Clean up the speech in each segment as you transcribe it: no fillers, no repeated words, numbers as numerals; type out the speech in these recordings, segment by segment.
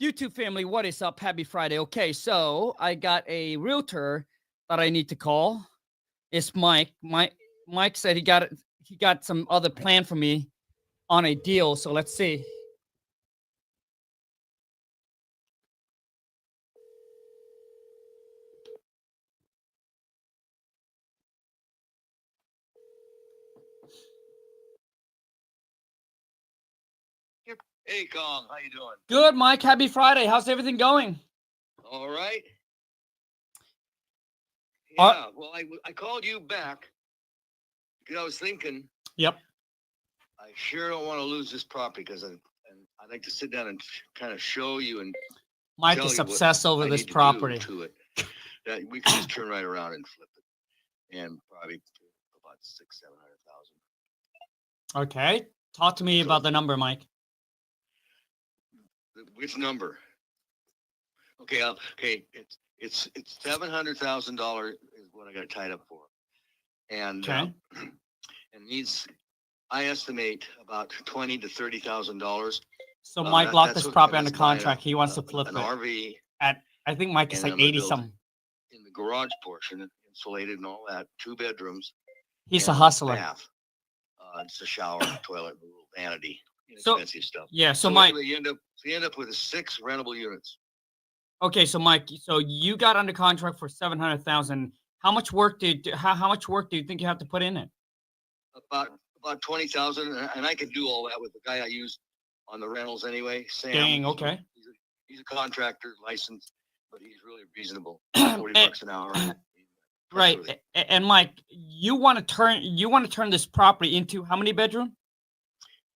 YouTube family, what is up? Happy Friday. Okay, so I got a realtor that I need to call. It's Mike. Mike said he got some other plan for me on a deal. So let's see. Hey, Khang, how you doing? Good, Mike. Happy Friday. How's everything going? All right. Yeah, well, I called you back because I was thinking. Yep. I sure don't want to lose this property because I'd like to sit down and kind of show you and Mike is obsessed over this property. To it. That we can just turn right around and flip it, and probably about $600,000-700,000. Okay. Talk to me about the number, Mike. Which number? Okay, okay. It's $700,000 is what I got tied up for, and okay. And needs, I estimate about $20,000 to $30,000. So Mike locked this property under contract. He wants to flip an RV at, I think Mike is like 80 something. In the garage portion, insulated and all that, 2 bedrooms. He's a hustler. Bath. It's a shower, toilet, a little vanity, inexpensive stuff. Yeah. So Mike, anyway, you end up with 6 rentable units. Okay, so Mike, so you got under contract for $700,000. How much work how much work do you think you have to put in it? About 20,000, and I can do all that with the guy I use on the rentals anyway. Sam. Dang, okay. He's a contractor, licensed, but he's really reasonable. $40 an hour. Right. And Mike, you want to turn this property into how many bedroom?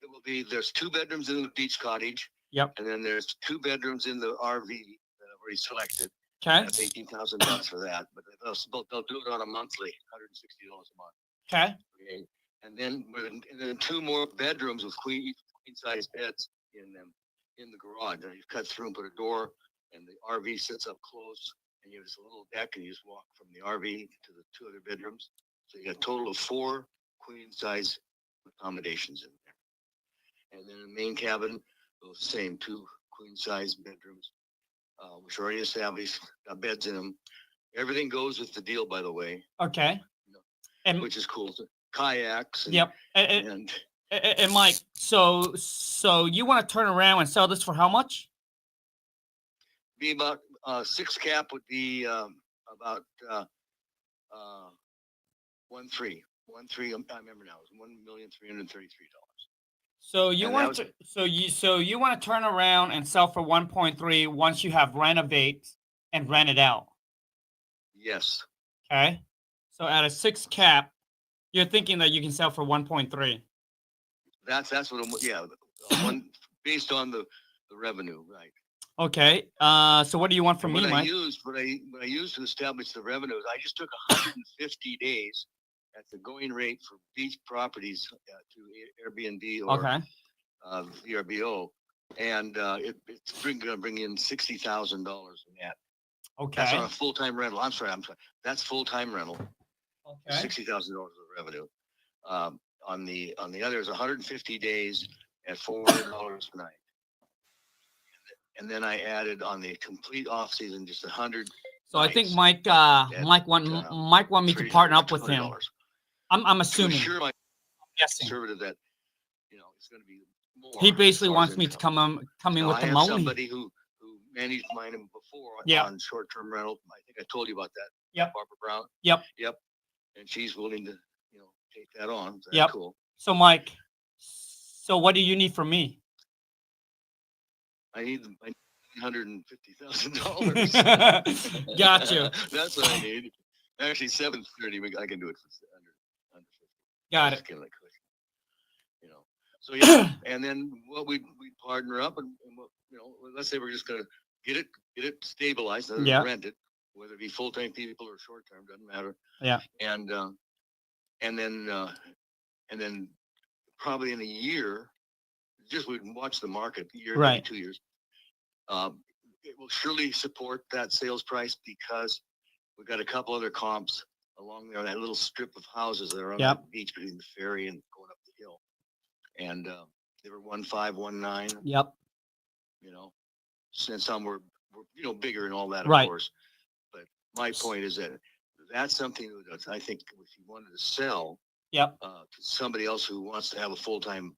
It will be, there's 2 bedrooms in the beach cottage. Yep. And then there's 2 bedrooms in the RV that I've already selected. Okay. That's $18,000 for that, but they'll do it on a monthly, $160 a month. Okay. Okay. And then 2 more bedrooms with queen size beds in them in the garage. And you cut through and put a door, and the RV sits up close, and you have this little deck, and you just walk from the RV to the 2 other bedrooms. So you got a total of 4 queen size accommodations in there. And then the main cabin, those same 2 queen size bedrooms, which are already established, got beds in them. Everything goes with the deal, by the way. Okay. And which is cool. Kayaks. And, yep. And Mike, so you want to turn around and sell this for how much? Be about 6 cap would be about 1.3. I remember now. It was $1,333,000. So you want to turn around and sell for 1.3 once you have renovate and rent it out. Yes. Okay. So at a 6 cap, you're thinking that you can sell for 1.3. That's what based on the revenue, right? Okay. So what do you want from me, Mike? What I used to establish the revenues, I just took 150 days at the going rate for beach properties to Airbnb or VRBO, and it's going to bring in $60,000 in that. Okay. That's on a full-time rental. I'm sorry. That's full-time rental. Okay. $60,000 of revenue. On the other is 150 days at $400 a night. And then I added on the complete off season just 100. So I think Mike want me to partner up with him. I'm assuming. Sure, I'm guessing. Conservative that it's going to be more. He basically wants me to come in with the money. Somebody who managed mine before on short-term rental. I think I told you about that. Yep. Barbara Brown. Yep. And she's willing to take that on. So yep. Cool. So Mike, what do you need from me? I need $150,000. Got you. That's what I need. Actually, $730. I can do it for under 50. Got it. So yeah, and then what we partner up and let's say we're just gonna get it stabilized, rent it, whether it be full time people or short term, doesn't matter. Yeah. And then probably in a year, just we can watch the market, year, maybe 2 years. It will surely support that sales price because we've got a couple other comps along there, that little strip of houses that are on the beach between the ferry and going up the hill. And they were 1.5, 1.9. Yep. and some were bigger and all that, of Right. course. But my point is that that's something that I think if you wanted to sell Yep. to somebody else who wants to have a full-time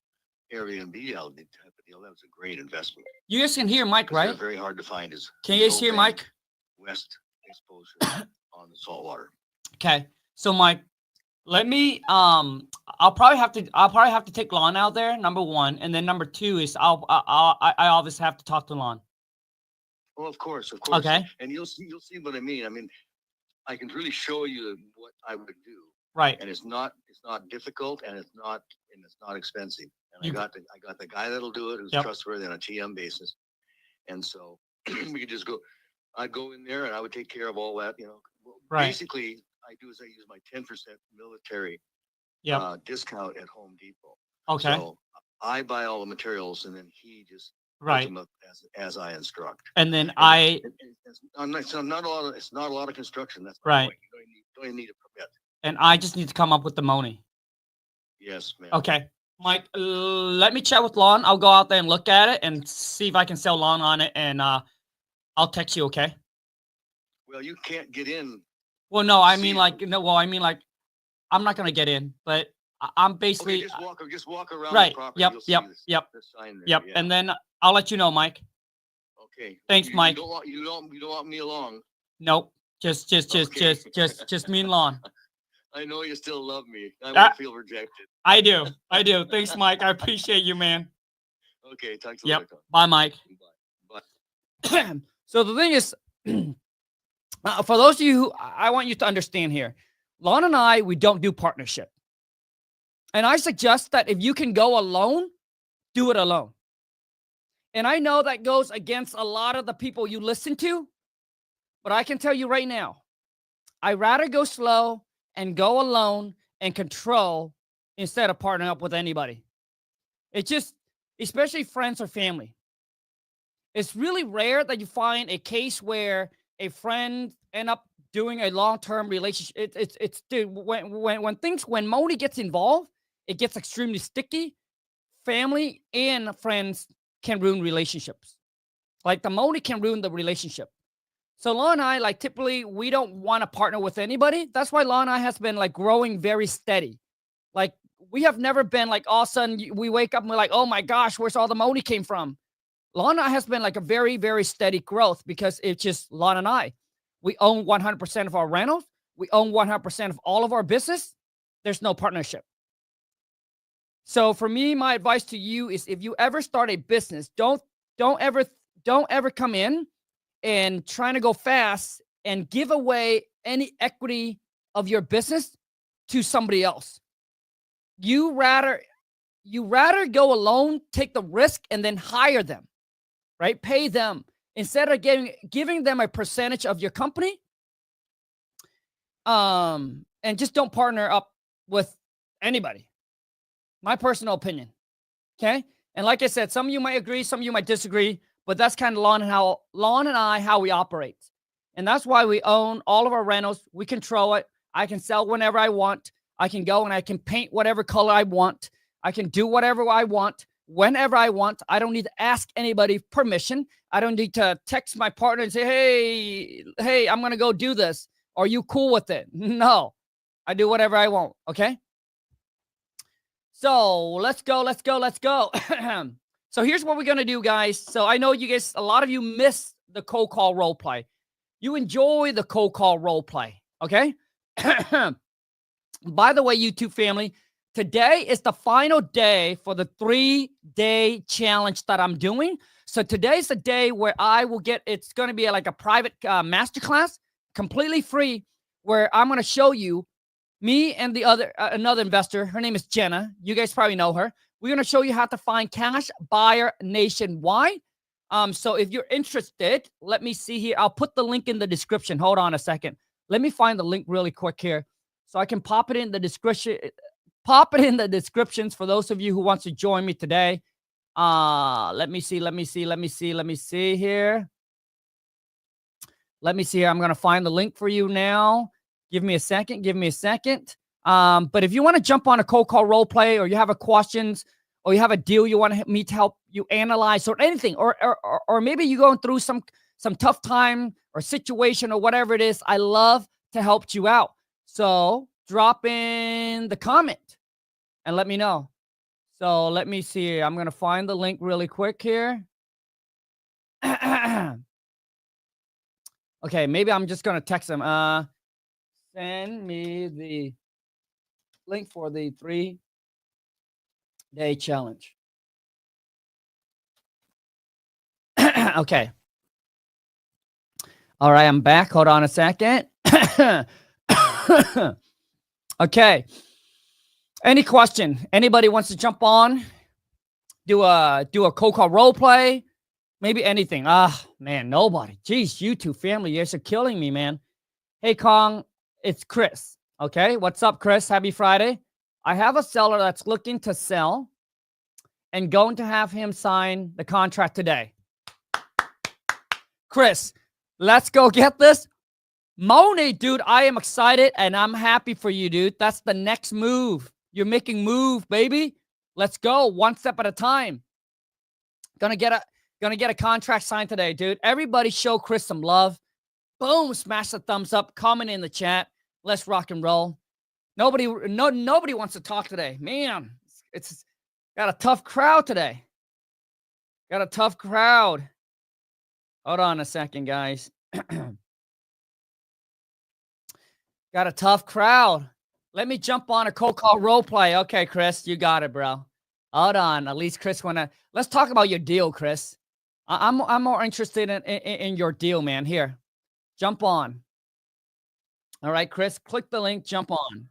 Airbnb out type of deal, that was a great investment. You guys can hear Mike, They're right? very hard to find. Can you guys hear Mike? West exposure on the saltwater. Okay. So Mike, let me I'll probably have to take Lon out there, number one, and then number two is I obviously have to talk to Lon. Oh, of course. Okay. And you'll see what I mean. I mean, I can really show you what I would do. Right. And it's not difficult, and it's not expensive. And I got the guy that'll do it, who's trustworthy on a TM basis. And so we could just go. I'd go in there and I would take care of all that. Right. Basically, I use my 10% military discount at Home Depot. Okay. So I buy all the materials, and then he just right puts them up as I instruct. And then it's not a lot of construction. That's my right. point. You don't even need a permit. And I just need to come up with the money. Yes, man. Okay. Mike, let me chat with Lon. I'll go out there and look at it and see if I can sell Lon on it, and I'll text you, okay? Well, you can't get in. Well, no, I mean like I'm not gonna get in, but I'm basically just walk around right. the property. Yep. You'll see Yep. the sign there. Yep. Yeah. And then I'll let you know, Mike. Okay. Thanks, Mike. You don't want me along. Nope. Just me and Lon. I know you still love me. I won't feel rejected. I do. Thanks, Mike. I appreciate you, man. Okay. Talk to you later. Bye, Mike. Bye. So the thing is, for those of you who I want you to understand here, Lon and I, we don't do partnership. And I suggest that if you can go alone, do it alone. And I know that goes against a lot of the people you listen to, but I can tell you right now, I'd rather go slow and go alone and control instead of partnering up with anybody. It's just, especially friends or family. It's really rare that you find a case where a friend end up doing a long-term relationship. It's dude, when money gets involved, it gets extremely sticky. Family and friends can ruin relationships. Like the money can ruin the relationship. So Lon and I, like typically, we don't want to partner with anybody. That's why Lon and I has been like growing very steady. Like we have never been like all of a sudden we wake up and we're like, oh my gosh, where's all the money came from? Lon and I has been like a very, very steady growth because it's just Lon and I. We own 100% of our rentals. We own 100% of all of our business. There's no partnership. So for me, my advice to you is if you ever start a business, don't ever come in and trying to go fast and give away any equity of your business to somebody else. You rather go alone, take the risk, and then hire them, right? Pay them instead of giving them a percentage of your company. And just don't partner up with anybody. My personal opinion. Okay. And like I said, some of you might agree, some of you might disagree, but that's kind of Lon and I, how we operate. And that's why we own all of our rentals. We control it. I can sell whenever I want. I can go and I can paint whatever color I want. I can do whatever I want, whenever I want. I don't need to ask anybody permission. I don't need to text my partner and say, hey, I'm going to go do this. Are you cool with it? No, I do whatever I want. Okay. So let's go. So here's what we're going to do, guys. So I know you guys, a lot of you miss the cold call role play. You enjoy the cold call role play. Okay. By the way, YouTube family, today is the final day for the 3-day challenge that I'm doing. So today's the day where I will it's going to be like a private masterclass, completely free, where I'm going to show you me and another investor. Her name is Jenna. You guys probably know her. We're going to show you how to find cash buyer nationwide. So if you're interested, let me see here. I'll put the link in the description. Hold on a second. Let me find the link really quick here so I can pop it in the description. Pop it in the descriptions for those of you who wants to join me today. Let me see here. Let me see here. I'm going to find the link for you now. Give me a second. But if you want to jump on a cold call role play or you have questions or you have a deal you want me to help you analyze, or anything, or maybe you're going through some tough time or situation or whatever it is, I love to help you out. So drop in the comment and let me know. So let me see. I'm going to find the link really quick here. Okay, maybe I'm just going to text them. Send me the link for the 3-day challenge. Okay. All right, I'm back. Hold on a second. Okay. Any question? Anybody wants to jump on? Do a cold call role play? Maybe anything. Man, nobody. Jeez, YouTube family, you guys are killing me, man. Hey, Khang, it's Chris. Okay, what's up, Chris? Happy Friday. I have a seller that's looking to sell and going to have him sign the contract today. Chris, let's go get this. Moni, dude, I am excited and I'm happy for you, dude. That's the next move. You're making move, baby. Let's go one step at a time. Gonna get a contract signed today, dude. Everybody show Chris some love. Boom, smash the thumbs up, comment in the chat. Let's rock and roll. Nobody wants to talk today. Man, it's got a tough crowd today. Got a tough crowd. Hold on a second, guys. Got a tough crowd. Let me jump on a cold call role play. Okay, Chris, you got it, bro. Hold on. At least Chris let's talk about your deal, Chris. I'm more interested in your deal, man. Here, jump on. All right, Chris, click the link, jump on.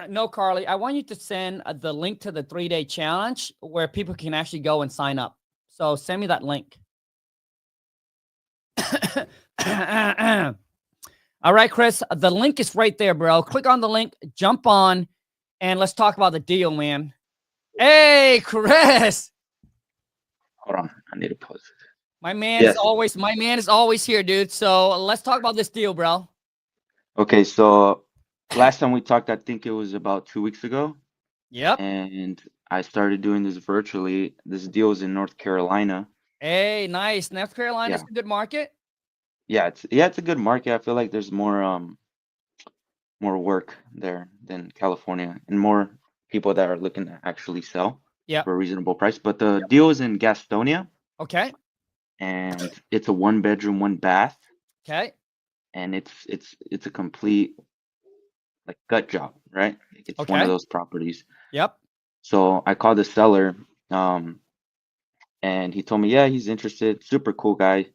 No, Carly, I want you to send the link to the 3-day challenge where people can actually go and sign up. So send me that link. All right, Chris, the link is right there, bro. Click on the link, jump on, and let's talk about the deal, man. Hey, Chris. Hold on, I need to pause it. My man is always here, dude. So let's talk about this deal, bro. Okay, so last time we talked, I think it was about 2 weeks ago. Yep. And I started doing this virtually. This deal is in North Carolina. Hey, nice. North Carolina's a good market. Yeah, it's a good market. I feel like there's more work there than California, and more people that are looking to actually sell for a reasonable price. But the deal is in Gastonia. Okay. And it's a 1-bedroom, 1-bath. Okay. And it's a complete like gut job, right? It's one of those properties. Yep. So I called the seller, and he told me, yeah, he's interested. Super cool guy.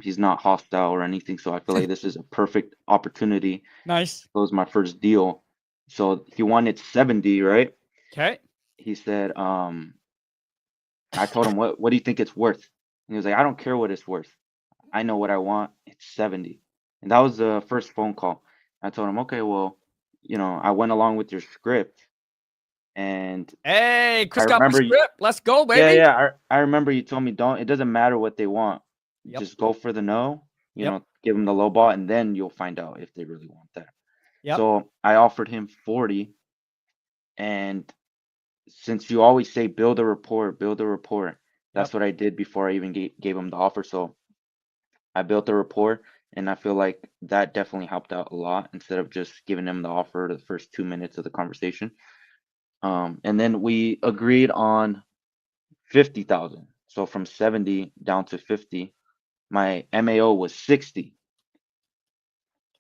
He's not hostile or anything. So I feel like this is a perfect opportunity. Nice. To close my first deal. So he wanted 70, right? Okay. He said, I told him, what do you think it's worth? And he was like, I don't care what it's worth. I know what I want. It's 70. And that was the first phone call. I told him, okay, well, I went along with your script. And hey, Chris got my script. Let's go, baby. Yeah. I remember you told me it doesn't matter what they want. Yep. Just go for the no, give them the low ball, and then you'll find out if they really want that. Yep. So I offered him 40. And since you always say build a rapport, that's what I did before I even gave him the offer. So I built a rapport, and I feel like that definitely helped out a lot instead of just giving him the offer the first 2 minutes of the conversation. And then we agreed on 50,000. So from 70 down to 50, my MAO was 60. Okay.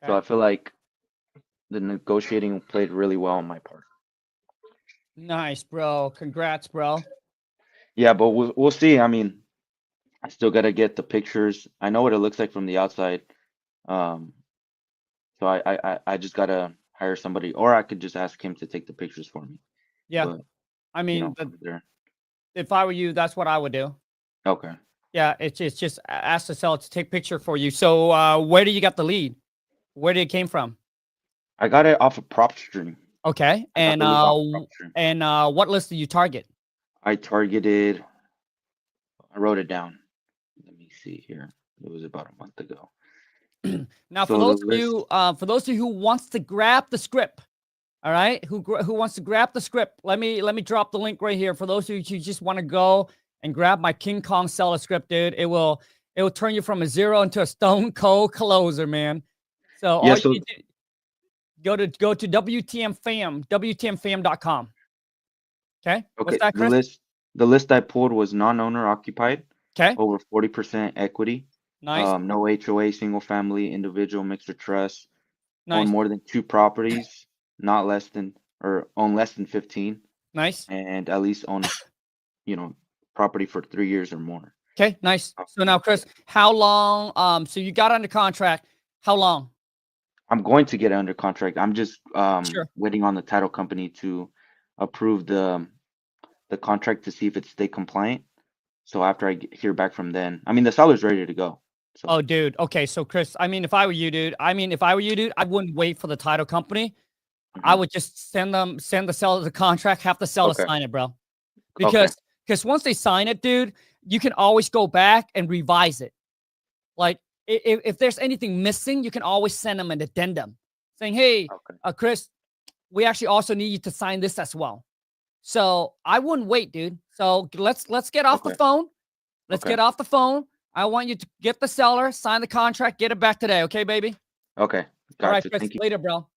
So I feel like the negotiating played really well on my part. Nice, bro. Congrats, bro. Yeah, but we'll see. I mean, I still got to get the pictures. I know what it looks like from the outside. So I just got to hire somebody, or I could just ask him to take the pictures for me. Yeah. But, I mean, if I were you, that's what I would do. Okay. Yeah, it's just ask the seller to take picture for you. So where did you get the lead? Where did it came from? I got it off of PropStream. Okay. And what list did you target? I wrote it down. Let me see here. It was about a month ago. Now, for those of you who wants to grab the script, All right. Who wants to grab the script? Let me drop the link right here for those of you who just want to go and grab my King Kong seller script, dude. It will turn you from a 0 into a stone cold closer, man. So all you need to go to WTMfam.com. Okay. What's that, Chris? The list I pulled was non-owner occupied. Okay. Over 40% equity. Nice. No HOA, single family, individual, mixed or trust. Nice. Own more than 2 properties, own less than 15. Nice. And at least own, property for 3 years or more. Okay, nice. So now, Chris, how long? So you got under contract. How long? I'm going to get it under contract. I'm just Sure. waiting on the title company to approve the contract to see if it's state compliant. So after I hear back from them, I mean, the seller's ready to go. So. Oh, dude. Okay, so Chris, I mean, if I were you, dude, I wouldn't wait for the title company. Mm-hmm. I would just send the seller the contract, have the seller sign it, bro. Because once they sign it, dude, you can always go back and revise it. Like if there's anything missing, you can always send them an addendum saying, hey, Chris, we actually also need you to sign this as well. So I wouldn't wait, dude. So let's get off the phone. Let's get off the phone. I want you to get the seller, sign the contract, get it back today. Okay, baby? Okay. Gotcha. All right, Chris, thank you. later, bro.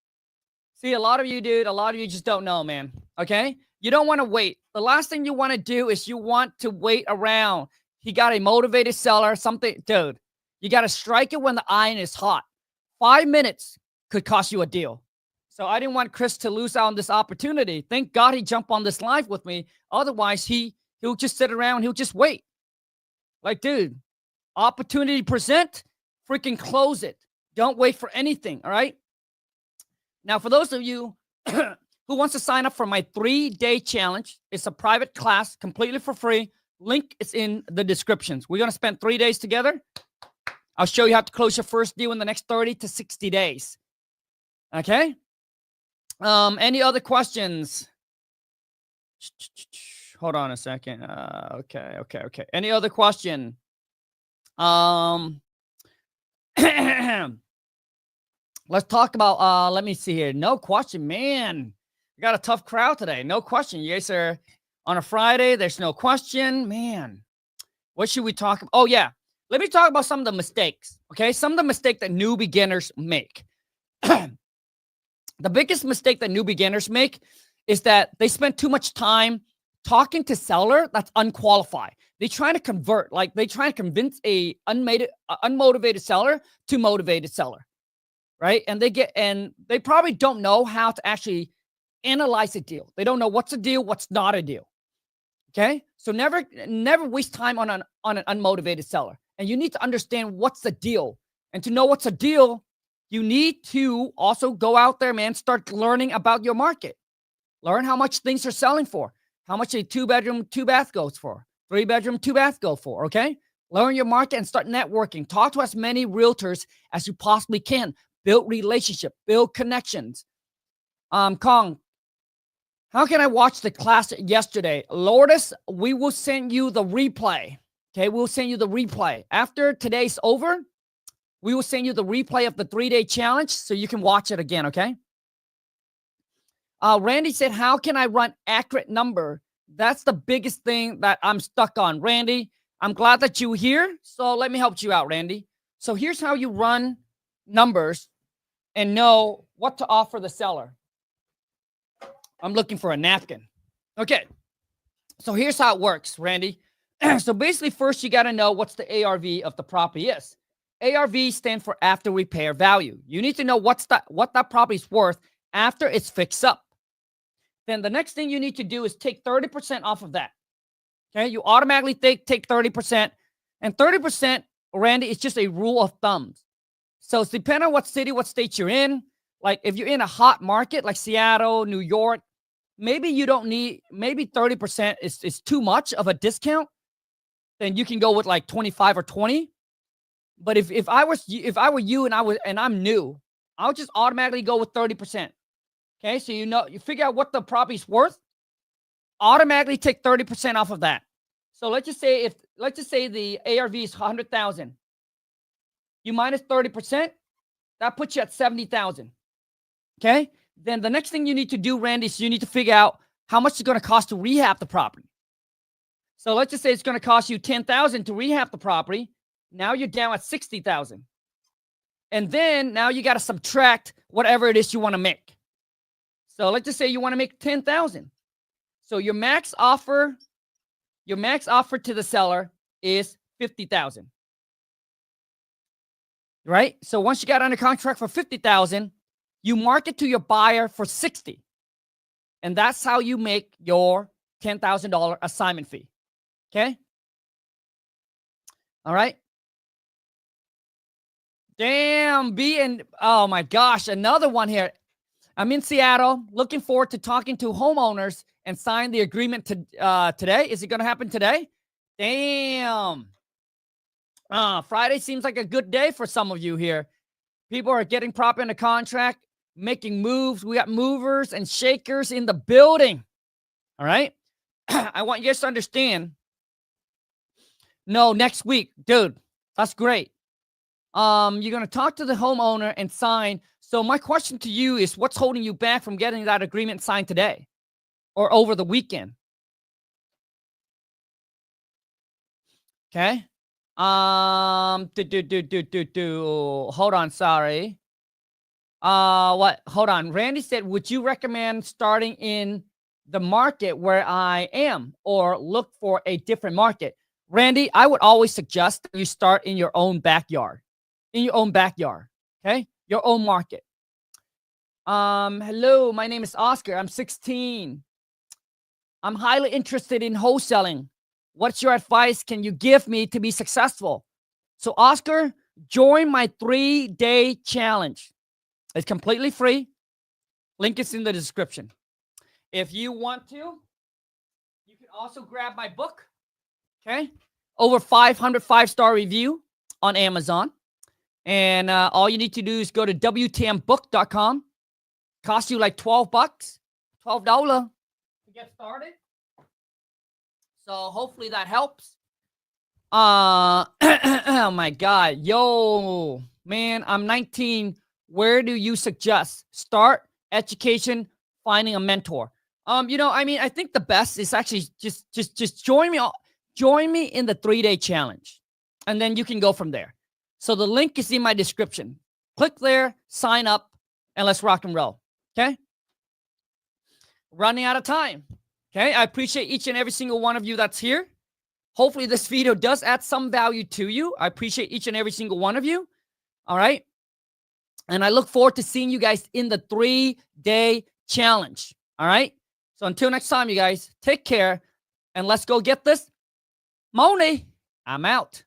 See, a lot of you, dude, just don't know, man. Okay? You don't want to wait. The last thing you want to do is you want to wait around. He got a motivated seller, something. Dude, you got to strike it when the iron is hot. 5 minutes could cost you a deal. So I didn't want Chris to lose out on this opportunity. Thank God he jumped on this live with me. Otherwise, he'll just sit around. He'll just wait. Like, dude, opportunity present, freaking close it. Don't wait for anything, all right? Now, for those of you who wants to sign up for my 3-day challenge, it's a private class completely for free. Link is in the descriptions. We're going to spend 3 days together. I'll show you how to close your first deal in the next 30 to 60 days. Okay? Any other questions? Hold on a second. Okay. Any other question? Let's talk about, let me see here. No question, man. We got a tough crowd today. No question. You guys are on a Friday. There's no question, man. What should we talk about? Oh, yeah. Let me talk about some of the mistakes, okay? Some of the mistakes that new beginners make. The biggest mistake that new beginners make is that they spend too much time talking to seller that's unqualified. They try to convert, like they try to convince a unmotivated seller to motivated seller, right? And they probably don't know how to actually analyze a deal. They don't know what's a deal, what's not a deal. Okay, so never waste time on an unmotivated seller. And you need to understand what's the deal. And to know what's a deal, you need to also go out there, man, start learning about your market. Learn how much things are selling for, how much a 2-bedroom, 2-bath goes for, 3-bedroom, 2-bath go for, okay? Learn your market and start networking. Talk to as many realtors as you possibly can. Build relationship, build connections. Khang, how can I watch the class yesterday? Lourdes, we will send you the replay. Okay, we'll send you the replay. After today's over, we will send you the replay of the 3-day challenge so you can watch it again, okay? Randy said, how can I run accurate number? That's the biggest thing that I'm stuck on. Randy, I'm glad that you're here. So let me help you out, Randy. So here's how you run numbers and know what to offer the seller. I'm looking for a napkin. Okay. So here's how it works, Randy. So basically, first you got to know what's the ARV of the property is. ARV stands for after repair value. You need to know what that property is worth after it's fixed up. Then the next thing you need to do is take 30% off of that. Okay, you automatically take 30%. And 30%, Randy, is just a rule of thumb. So it's depending on what city, what state you're in. Like if you're in a hot market like Seattle, New York, maybe you don't need, maybe 30% is too much of a discount. Then you can go with like 25 or 20. But if I were you and I'm new, I would just automatically go with 30%. Okay, so you figure out what the property's worth, automatically take 30% off of that. So let's just say the ARV is 100,000. You minus 30%, that puts you at 70,000. Okay? then the next thing you need to do, Randy, is you need to figure out how much it's going to cost to rehab the property. So let's just say it's going to cost you $10,000 to rehab the property. Now you're down at $60,000. And then now you got to subtract whatever it is you want to make. So let's just say you want to make $10,000. So your max offer to the seller is $50,000. Right? So once you got under contract for $50,000, you market to your buyer for $60,000. And that's how you make your $10,000 assignment fee. Okay? All right? Damn, B, and oh my gosh, another one here. I'm in Seattle, looking forward to talking to homeowners and sign the agreement today. Is it going to happen today? Damn. Friday seems like a good day for some of you here. People are getting proper into contract, making moves. We got movers and shakers in the building. All right? I want you guys to understand. No, next week. Dude, that's great. You're going to talk to the homeowner and sign. So my question to you is, what's holding you back from getting that agreement signed today or over the weekend? Okay. Hold on, sorry. What? Hold on. Randy said, would you recommend starting in the market where I am or look for a different market? Randy, I would always suggest that you start in your own backyard. In your own backyard, okay? Your own market. Hello, my name is Oscar. I'm 16. I'm highly interested in wholesaling. What's your advice can you give me to be successful? So, Oscar, join my 3-day challenge. It's completely free. Link is in the description. If you want to, you can also grab my book, okay? Over 500 5-star review on Amazon. And all you need to do is go to WTMbook.com. Cost you like $12, $12 to get started. So hopefully that helps. Oh my God. Yo, man, I'm 19. Where do you suggest? Start, education, finding a mentor. I think the best is actually just join me in the 3-day challenge. And then you can go from there. So the link is in my description. Click there, sign up, and let's rock and roll. Okay? Running out of time. Okay? I appreciate each and every single one of you that's here. Hopefully this video does add some value to you. I appreciate each and every single one of you. All right? And I look forward to seeing you guys in the 3-day challenge. All right? So until next time, you guys, take care. And let's go get this money. I'm out.